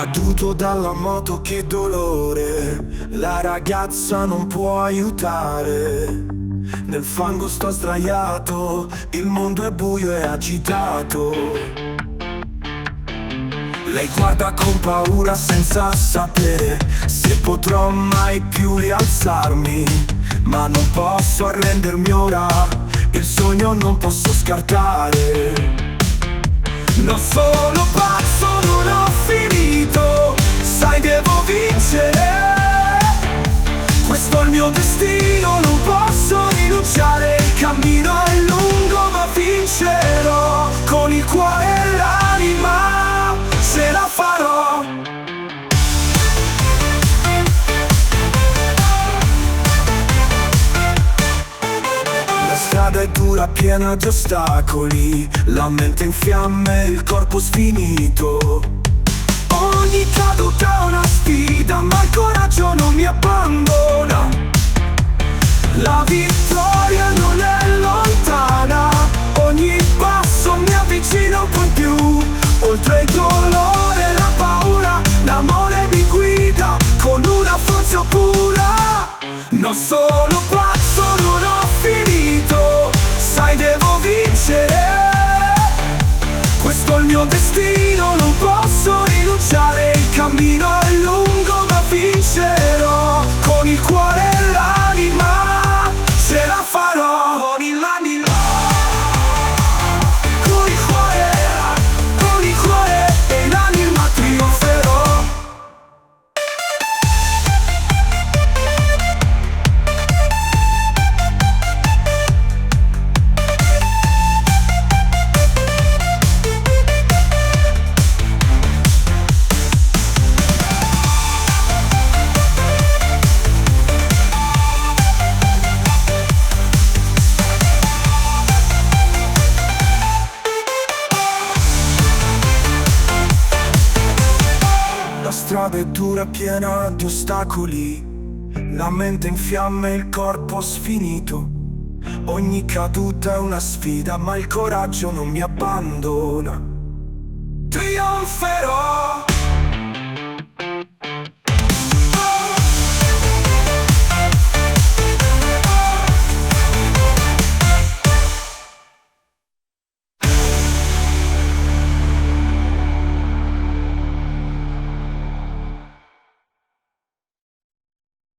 Caduto dalla moto, che dolore, la ragazza non può aiutare. Nel fango sto sdraiato, il mondo è buio e agitato. Lei guarda con paura senza sapere se potrò mai più rialzarmi. Ma non posso arrendermi ora, il sogno non posso scartare. Non sono pazzo, non ho finito, sai devo vincere. Questo è il mio destino, non posso rinunciare. Il cammino è lungo ma vincerò. Con il cuore e l'anima ce la farò. La strada è dura, piena di ostacoli, la mente in fiamme, il corpo sfinito. Ogni caduta è una sfida, ma il coraggio non mi abbandona. La vittoria non è lontana, ogni passo mi avvicina un po' in più. Oltre il dolore e la paura, l'amore mi guida con una forza pura. Non sono pazzo, non ho finito, sai devo vincere. Questo è il mio destino, non posso rinunciare. Il cammino è lungo ma vincerò. Con il cuore e l'anima ce la farò. Con l'anima, con il cuore e l'anima trionferò. La strada è dura, piena di ostacoli, la mente in fiamme, il corpo sfinito. Ogni caduta è una sfida, ma il coraggio non mi abbandona. Trionferò.